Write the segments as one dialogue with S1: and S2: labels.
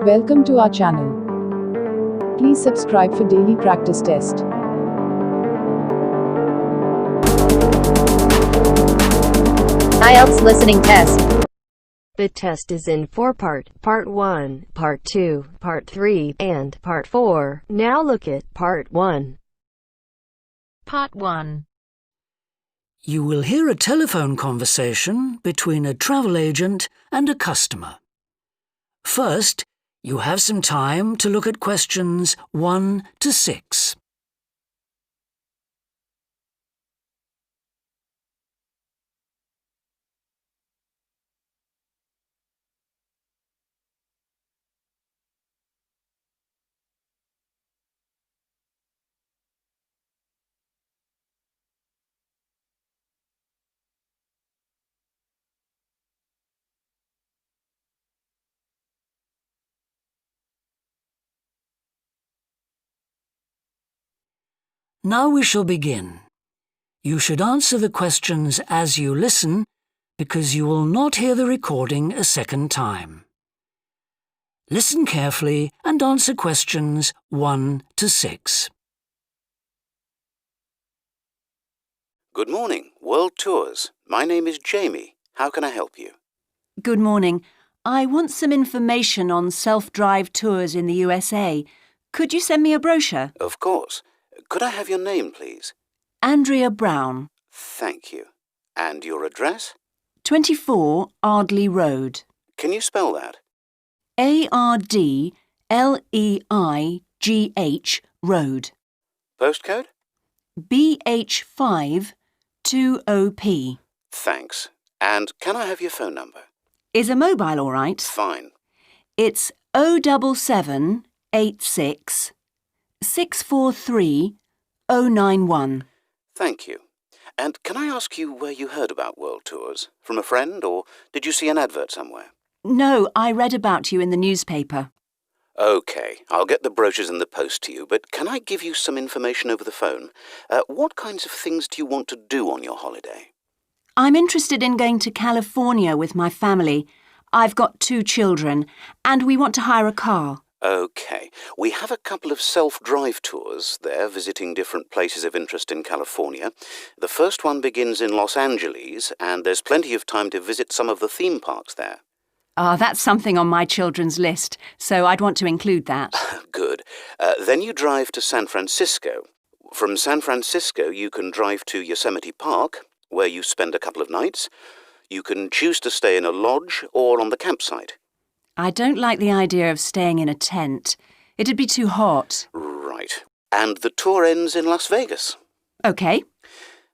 S1: Welcome to our channel. Please subscribe for daily practice test.
S2: IELTS listening test.
S3: The test is in 4-part, Part 1, Part 2, Part 3, and Part 4. Now look at Part 1.
S2: Part 1.
S4: You will hear a telephone conversation between a travel agent and a customer. First, you have some time to look at questions 1 to 6. Now we shall begin. You should answer the questions as you listen, because you will not hear the recording a second time. Listen carefully and answer questions 1 to 6.
S5: Good morning, World Tours. My name is Jamie. How can I help you?
S6: Good morning. I want some information on self-drive tours in the USA. Could you send me a brochure?
S5: Of course. Could I have your name, please?
S6: Andrea Brown,
S5: Thank you. And your address?
S6: 24 Ardley Road.
S5: Can you spell that?
S6: ARDLEIGH Road.
S5: Postcode?
S6: BH5 2OP.
S5: Thanks. And can I have your phone number?
S6: Is a mobile all right?
S5: Fine.
S6: It's 07786 643 091.
S5: Thank you. And can I ask you where you heard about World Tours? From a friend, or did you see an advert somewhere?
S6: No, I read about you in the newspaper.
S5: OK, I'll get the brochures in the post to you, but can I give you some information over the phone? What kinds of things do you want to do on your holiday?
S6: I'm interested in going to California with my family. I've got 2 children, and we want to hire a car.
S5: OK, we have a couple of self-drive tours there visiting different places of interest in California. The first one begins in Los Angeles, and there's plenty of time to visit some of the theme parks there.
S6: That's something on my children's list, so I'd want to include that.
S5: Good. Then you drive to San Francisco. From San Francisco, you can drive to Yosemite Park, where you spend a couple of nights. You can choose to stay in a lodge or on the campsite.
S6: I don't like the idea of staying in a tent. It'd be too hot.
S5: Right. And the tour ends in Las Vegas.
S6: OK.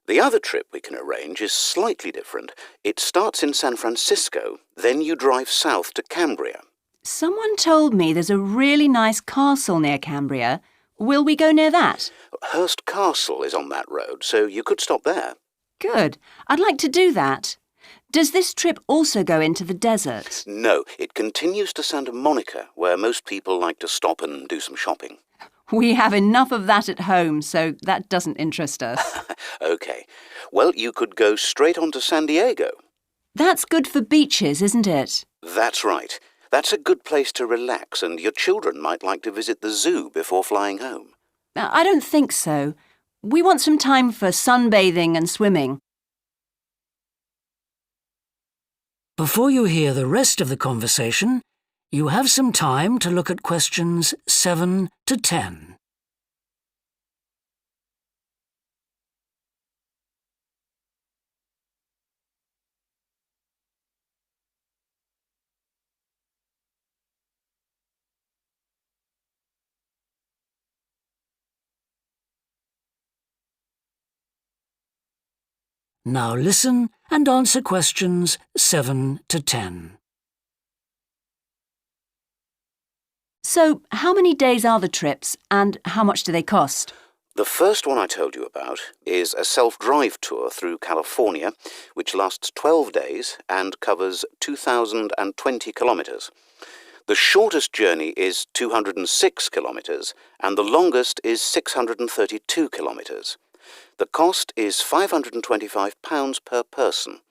S5: The other trip we can arrange is slightly different. It starts in San Francisco, then you drive south to Cambria.
S6: Someone told me there's a really nice castle near Cambria. Will we go near that?
S5: Hearst Castle is on that road, so you could stop there.
S6: Good. I'd like to do that. Does this trip also go into the desert?
S5: No, it continues to Santa Monica, where most people like to stop and do some shopping.
S6: We have enough of that at home, so that doesn't interest us.
S5: OK. Well, you could go straight on to San Diego.
S6: That's good for beaches, isn't it?
S5: That's right. That's a good place to relax, and your children might like to visit the zoo before flying home.
S6: I don't think so. We want some time for sunbathing and swimming.
S4: Before you hear the rest of the conversation, you have some time to look at questions 7 to 10. Now listen and answer questions 7 to 10.
S6: So, how many days are the trips and how much do they cost?
S5: The first one I told you about is a self-drive tour through California, which lasts 12 days and covers 2,020 kilometres. The shortest journey is 206 kilometres and the longest is 632 kilometres. The cost is £525 per person.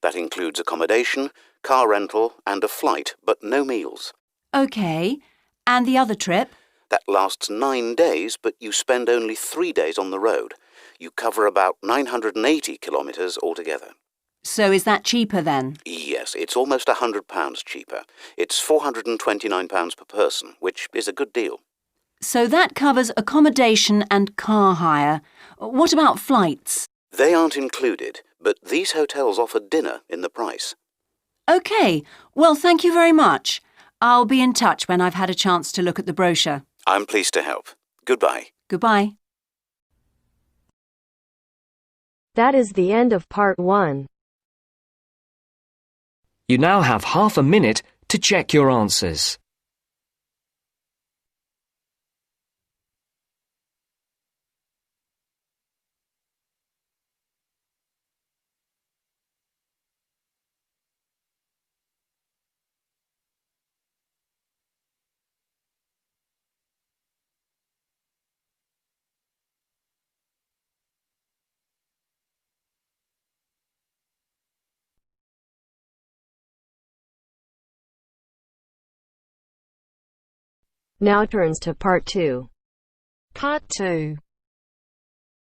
S5: That includes accommodation, car rental and a flight, but no meals.
S6: OK. And the other trip?
S5: That lasts 9 days, but you spend only 3 days on the road. You cover about 980 kilometres altogether.
S6: So is that cheaper then?
S5: Yes, it's almost £100 cheaper. It's £429 per person, which is a good deal.
S6: So that covers accommodation and car hire. What about flights?
S5: They aren't included, but these hotels offer dinner in the price.
S6: OK. Well, thank you very much. I'll be in touch when I've had a chance to look at the brochure.
S5: I'm pleased to help. Goodbye.
S6: Goodbye.
S3: That is the end of part 1.
S7: You now have half a minute to check your answers.
S3: Now turns to part 2.
S2: Part 2.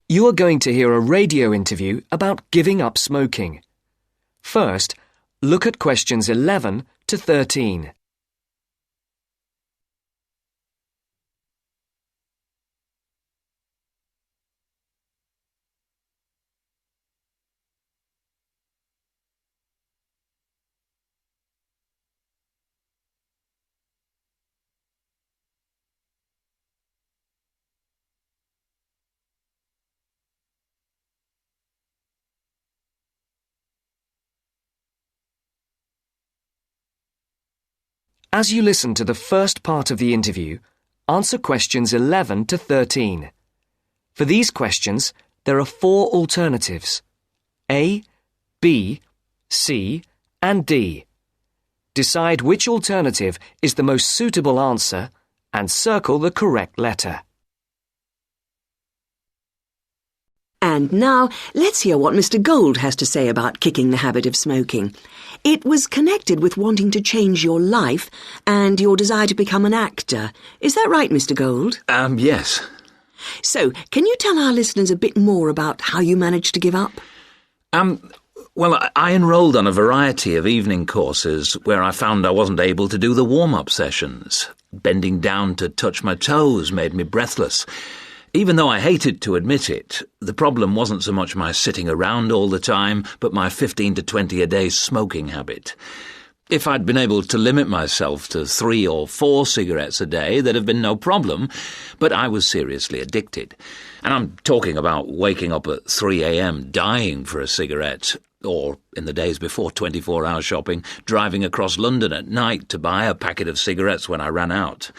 S7: You are going to hear a radio interview about giving up smoking. First, look at questions 11 to 13. As you listen to the first part of the interview, answer questions 11 to 13. For these questions, there are 4 alternatives: A, B, C, and D. Decide which alternative is the most suitable answer and circle the correct letter.
S8: And now, let's hear what Mr. Gold has to say about kicking the habit of smoking. It was connected with wanting to change your life and your desire to become an actor. Is that right, Mr. Gold?
S9: Yes.
S8: So, can you tell our listeners a bit more about how you managed to give up?
S9: Well, I enrolled on a variety of evening courses where I found I wasn't able to do the warm-up sessions. Bending down to touch my toes made me breathless. Even though I hated to admit it, the problem wasn't so much my sitting around all the time, but my 15 to 20 a day smoking habit. If I'd been able to limit myself to 3 or 4 cigarettes a day, there'd have been no problem, but I was seriously addicted. And I'm talking about waking up at 3 a.m. dying for a cigarette, or, in the days before 24-hour shopping, driving across London at night to buy a packet of cigarettes when I ran out.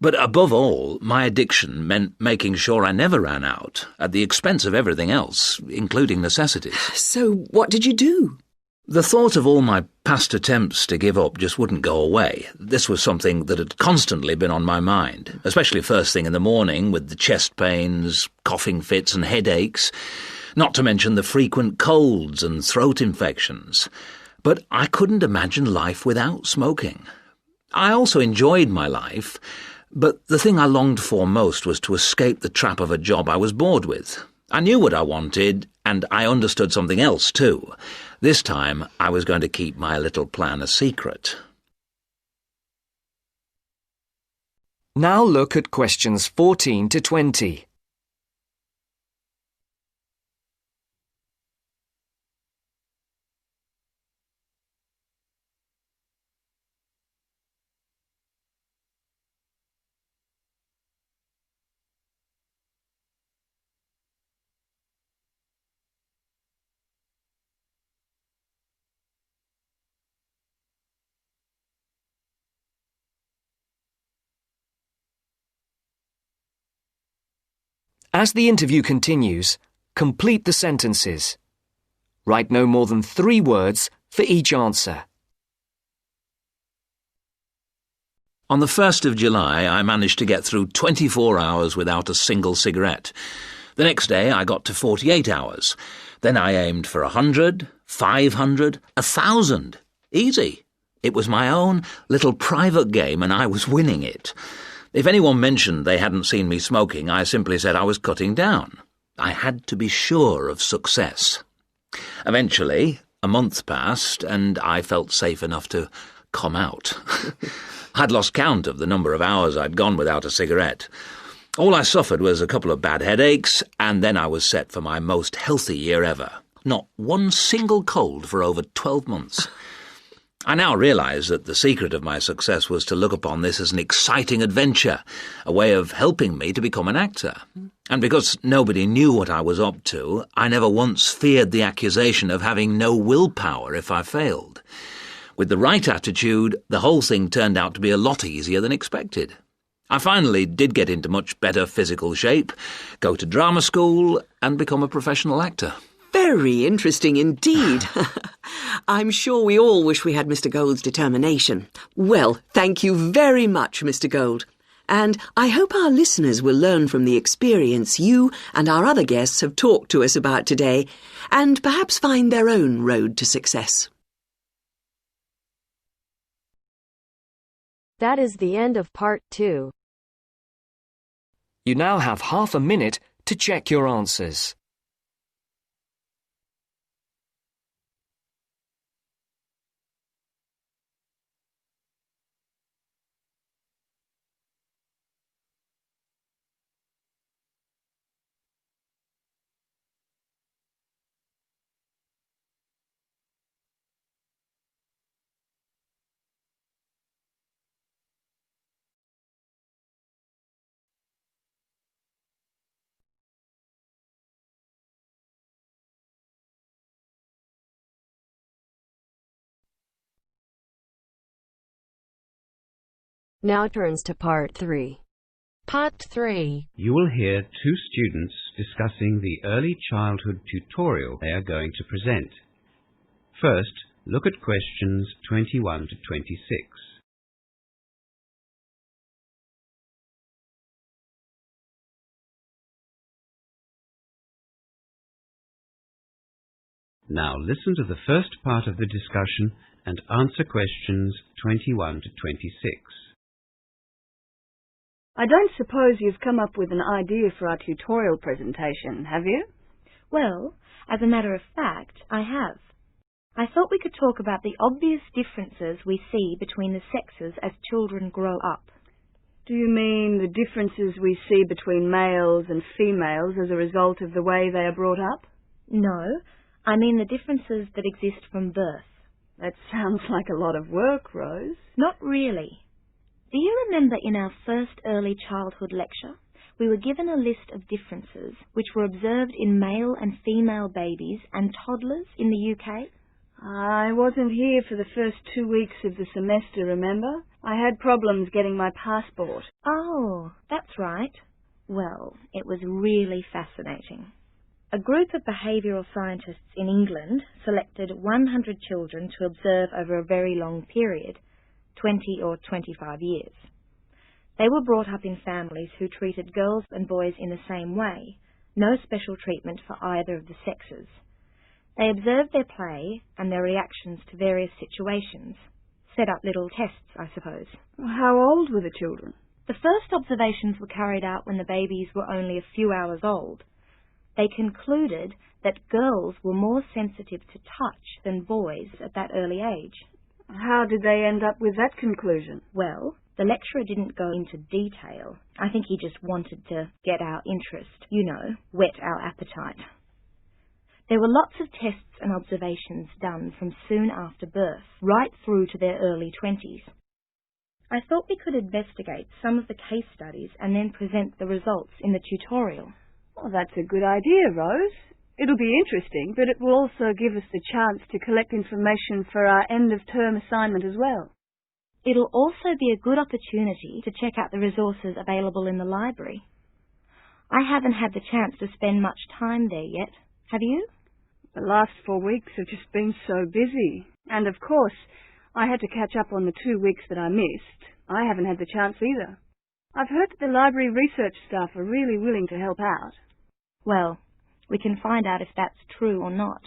S9: But above all, my addiction meant making sure I never ran out, at the expense of everything else, including necessities.
S8: So, what did you do?
S9: The thought of all my past attempts to give up just wouldn't go away. This was something that had constantly been on my mind, especially first thing in the morning with the chest pains, coughing fits and headaches, not to mention the frequent colds and throat infections. But I couldn't imagine life without smoking. I also enjoyed my life, but the thing I longed for most was to escape the trap of a job I was bored with. I knew what I wanted, and I understood something else too. This time, I was going to keep my little plan a secret.
S7: Now look at questions 14 to 20. As the interview continues, complete the sentences. Write no more than 3 words for each answer.
S9: On the 1st of July, I managed to get through 24 hours without a single cigarette. The next day, I got to 48 hours. Then I aimed for 100, 500, 1,000. Easy. It was my own little private game and I was winning it. If anyone mentioned they hadn't seen me smoking, I simply said I was cutting down. I had to be sure of success. Eventually, a month passed and I felt safe enough to come out. I'd lost count of the number of hours I'd gone without a cigarette. All I suffered was a couple of bad headaches, and then I was set for my most healthy year ever. Not one single cold for over 12 months. I now realise that the secret of my success was to look upon this as an exciting adventure, a way of helping me to become an actor. And because nobody knew what I was up to, I never once feared the accusation of having no willpower if I failed. With the right attitude, the whole thing turned out to be a lot easier than expected. I finally did get into much better physical shape, go to drama school, and become a professional actor.
S8: Very interesting indeed. I'm sure we all wish we had Mr. Gould's determination. Well, thank you very much, Mr. Gould. And I hope our listeners will learn from the experience you and our other guests have talked to us about today, and perhaps find their own road to success.
S3: That is the end of part 2.
S7: You now have half a minute to check your answers.
S3: Now turns to part 3.
S2: Part 3.
S10: You will hear two students discussing the early childhood tutorial they are going to present. First, look at questions 21 to 26. Now listen to the first part of the discussion and answer questions 21 to 26.
S11: I don't suppose you've come up with an idea for our tutorial presentation, have you?
S12: Well, as a matter of fact, I have. I thought we could talk about the obvious differences we see between the sexes as children grow up.
S11: Do you mean the differences we see between males and females as a result of the way they are brought up?
S12: No, I mean the differences that exist from birth.
S11: That sounds like a lot of work, Rose.
S12: Not really. Do you remember in our first early childhood lecture, we were given a list of differences which were observed in male and female babies and toddlers in the UK?
S11: I wasn't here for the first 2 weeks of the semester, remember? I had problems getting my passport.
S12: Oh, that's right. Well, it was really fascinating. A group of behavioural scientists in England selected 100 children to observe over a very long period, 20 or 25 years. They were brought up in families who treated girls and boys in the same way, no special treatment for either of the sexes. They observed their play and their reactions to various situations, set up little tests, I suppose.
S11: How old were the children?
S12: The first observations were carried out when the babies were only a few hours old. They concluded that girls were more sensitive to touch than boys at that early age.
S11: How did they end up with that conclusion?
S12: Well, the lecturer didn't go into detail. I think he just wanted to get our interest, whet our appetite. There were lots of tests and observations done from soon after birth, right through to their early 20s. I thought we could investigate some of the case studies and then present the results in the tutorial.
S11: Well, that's a good idea, Rose. It'll be interesting, but it will also give us the chance to collect information for our end-of-term assignment as well.
S12: It'll also be a good opportunity to check out the resources available in the library. I haven't had the chance to spend much time there yet. Have you?
S11: The last 4 weeks have just been so busy. And of course, I had to catch up on the 2 weeks that I missed. I haven't had the chance either. I've heard that the library research staff are really willing to help out.
S12: Well, we can find out if that's true or not.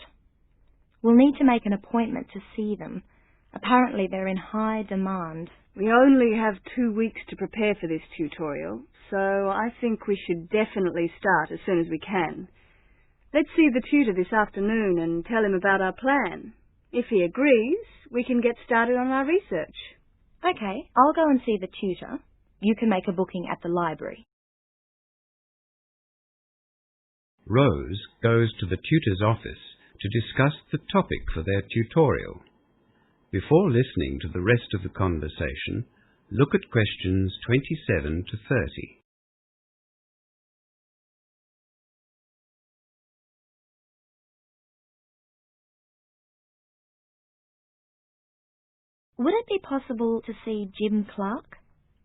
S12: We'll need to make an appointment to see them. Apparently they're in high demand.
S11: We only have 2 weeks to prepare for this tutorial, so I think we should definitely start as soon as we can. Let's see the tutor this afternoon and tell him about our plan. If he agrees, we can get started on our research.
S12: Okay, I'll go and see the tutor. You can make a booking at the library.
S10: Rose goes to the tutor's office to discuss the topic for their tutorial. Before listening to the rest of the conversation, look at questions 27 to 30.
S12: Would it be possible to see Jim Clark,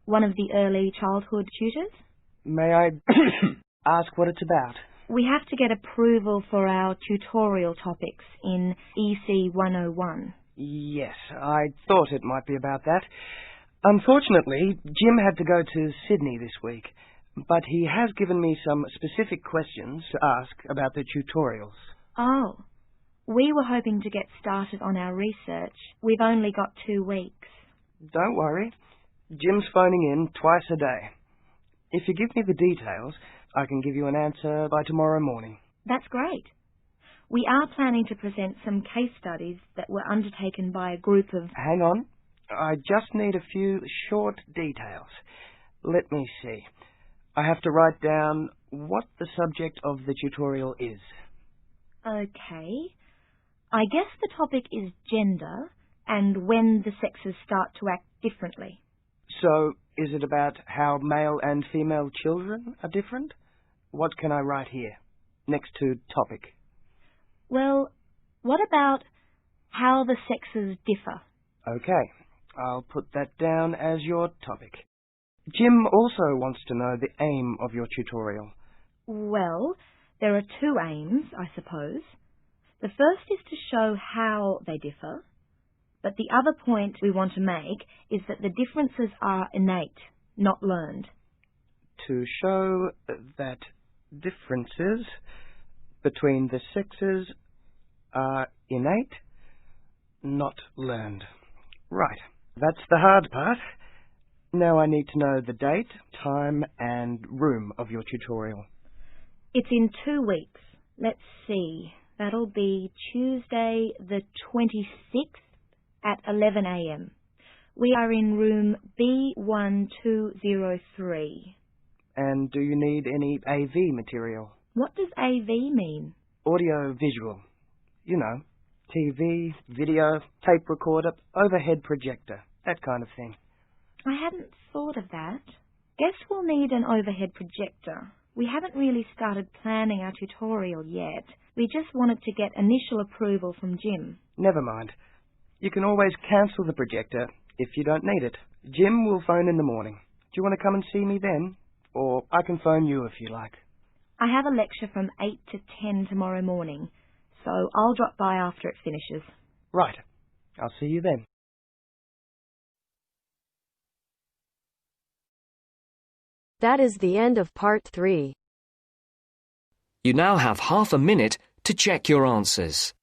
S12: one of the early childhood tutors?
S13: May I ask what it's about?
S12: We have to get approval for our tutorial topics in EC 101.
S13: Yes, I thought it might be about that. Unfortunately, Jim had to go to Sydney this week, but he has given me some specific questions to ask about the tutorials.
S12: Oh, we were hoping to get started on our research. We've only got 2 weeks.
S13: Don't worry. Jim's phoning in twice a day. If you give me the details, I can give you an answer by tomorrow morning.
S12: That's great. We are planning to present some case studies that were undertaken by a group of...
S13: Hang on. I just need a few short details. Let me see. I have to write down what the subject of the tutorial is.
S12: Okay. I guess the topic is gender and when the sexes start to act differently.
S13: So, is it about how male and female children are different? What can I write here, next to topic?
S12: Well, what about how the sexes differ?
S13: Okay, I'll put that down as your topic. Jim also wants to know the aim of your tutorial.
S12: Well, there are 2 aims, I suppose. The first is to show how they differ, but the other point we want to make is that the differences are innate, not learned.
S13: To show that differences between the sexes are innate, not learned. Right, that's the hard part. Now I need to know the date, time and room of your tutorial.
S12: It's in 2 weeks. Let's see. That'll be Tuesday the 26th at 11 a.m. We are in room B1203.
S13: And do you need any AV material?
S12: What does AV mean?
S13: Audio visual. You know, TV, video, tape recorder, overhead projector, that kind of thing.
S12: I hadn't thought of that. Guess we'll need an overhead projector. We haven't really started planning our tutorial yet. We just wanted to get initial approval from Jim.
S13: Never mind. You can always cancel the projector if you don't need it. Jim will phone in the morning. Do you want to come and see me then? Or I can phone you if you like.
S12: I have a lecture from 8 to 10 tomorrow morning, so I'll drop by after it finishes.
S13: Right. I'll see you then.
S3: That is the end of part 3.
S7: You now have half a minute to check your answers.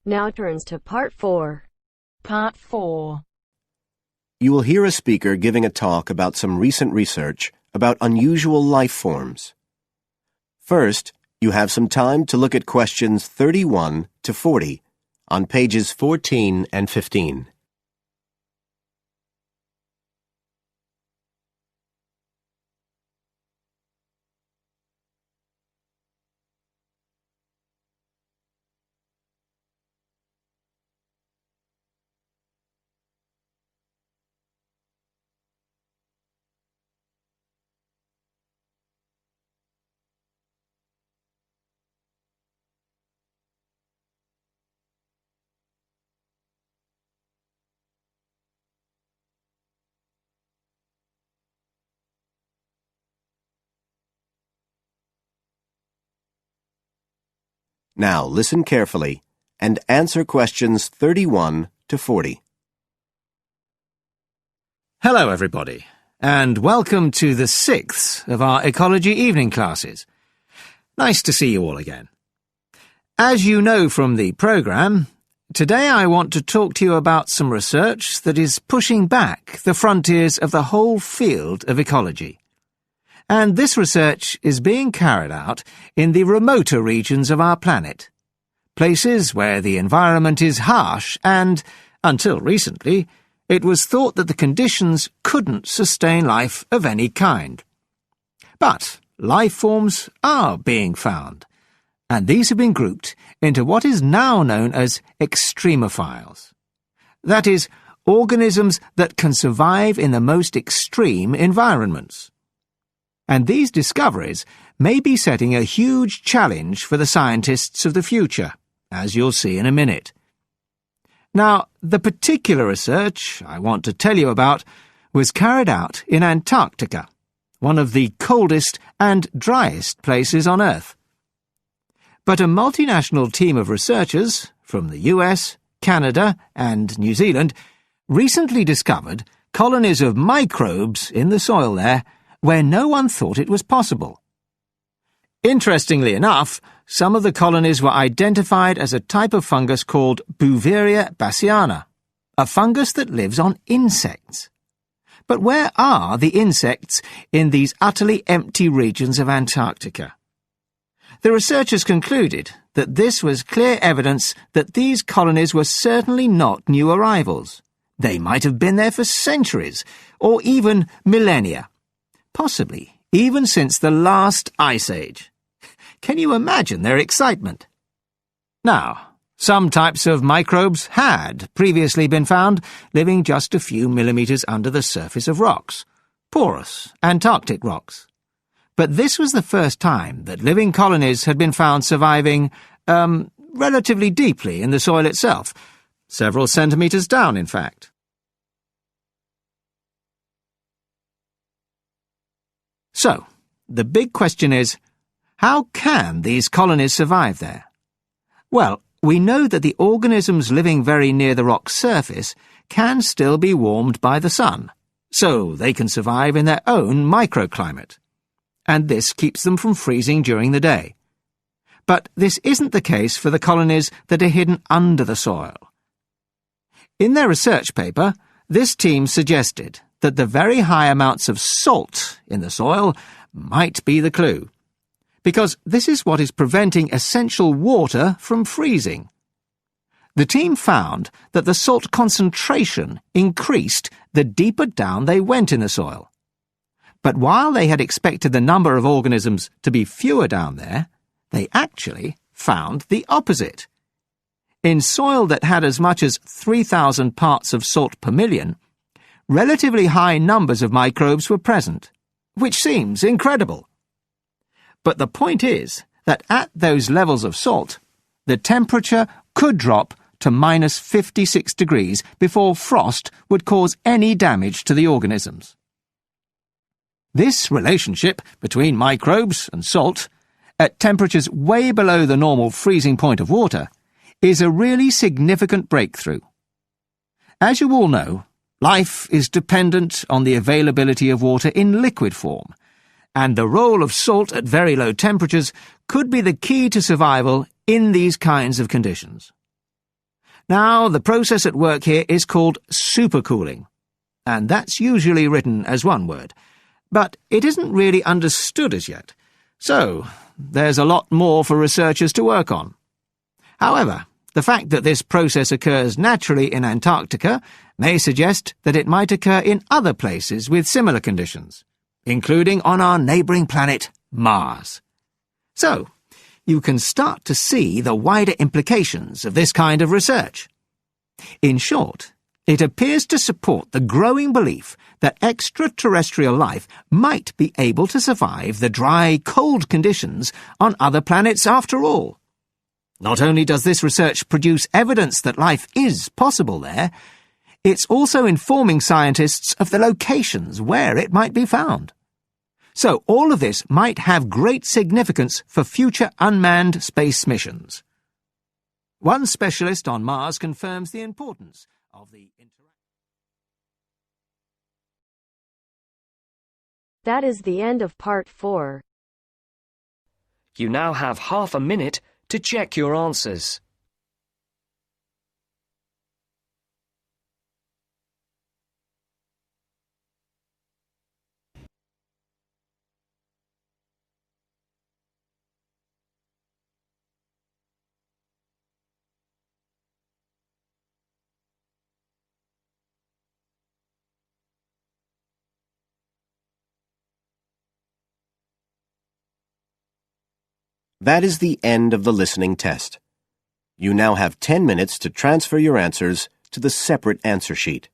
S3: Now turns to part 4.
S2: Part 4.
S14: You will hear a speaker giving a talk about some recent research about unusual life forms. First, you have some time to look at questions 31 to 40 on pages 14 and 15. Now listen carefully and answer questions 31 to 40.
S15: Hello, everybody, and welcome to the 6th of our ecology evening classes. Nice to see you all again. As you know from the programme, today I want to talk to you about some research that is pushing back the frontiers of the whole field of ecology. And this research is being carried out in the remoter regions of our planet, places where the environment is harsh and, until recently, it was thought that the conditions couldn't sustain life of any kind. But life forms are being found, and these have been grouped into what is now known as extremophiles. That is, organisms that can survive in the most extreme environments. And these discoveries may be setting a huge challenge for the scientists of the future, as you'll see in a minute. Now, the particular research I want to tell you about was carried out in Antarctica, one of the coldest and driest places on Earth. But a multinational team of researchers from the US, Canada, and New Zealand recently discovered colonies of microbes in the soil there where no one thought it was possible. Interestingly enough, some of the colonies were identified as a type of fungus called Bouveria bassiana, a fungus that lives on insects. But where are the insects in these utterly empty regions of Antarctica? The researchers concluded that this was clear evidence that these colonies were certainly not new arrivals. They might have been there for centuries, or even millennia, possibly even since the last ice age. Can you imagine their excitement? Now, some types of microbes had previously been found living just a few millimetres under the surface of rocks, porous Antarctic rocks. But this was the first time that living colonies had been found surviving, relatively deeply in the soil itself, several centimetres down, in fact. So, the big question is, how can these colonies survive there? Well, we know that the organisms living very near the rock's surface can still be warmed by the sun, so they can survive in their own microclimate, and this keeps them from freezing during the day. But this isn't the case for the colonies that are hidden under the soil. In their research paper, this team suggested that the very high amounts of salt in the soil might be the clue, because this is what is preventing essential water from freezing. The team found that the salt concentration increased the deeper down they went in the soil. But while they had expected the number of organisms to be fewer down there, they actually found the opposite. In soil that had as much as 3,000 parts of salt per million, relatively high numbers of microbes were present, which seems incredible. But the point is that at those levels of salt, the temperature could drop to minus 56 degrees before frost would cause any damage to the organisms. This relationship between microbes and salt, at temperatures way below the normal freezing point of water, is a really significant breakthrough. As you all know, life is dependent on the availability of water in liquid form, and the role of salt at very low temperatures could be the key to survival in these kinds of conditions. Now, the process at work here is called supercooling, and that's usually written as one word, but it isn't really understood as yet, so there's a lot more for researchers to work on. However, the fact that this process occurs naturally in Antarctica may suggest that it might occur in other places with similar conditions, including on our neighbouring planet, Mars. So, you can start to see the wider implications of this kind of research. In short, it appears to support the growing belief that extraterrestrial life might be able to survive the dry, cold conditions on other planets after all. Not only does this research produce evidence that life is possible there, it's also informing scientists of the locations where it might be found. So all of this might have great significance for future unmanned space missions. One specialist on Mars confirms the importance of the
S3: That is the end of part 4.
S7: You now have half a minute to check your answers.
S14: That is the end of the listening test. You now have 10 minutes to transfer your answers to the separate answer sheet.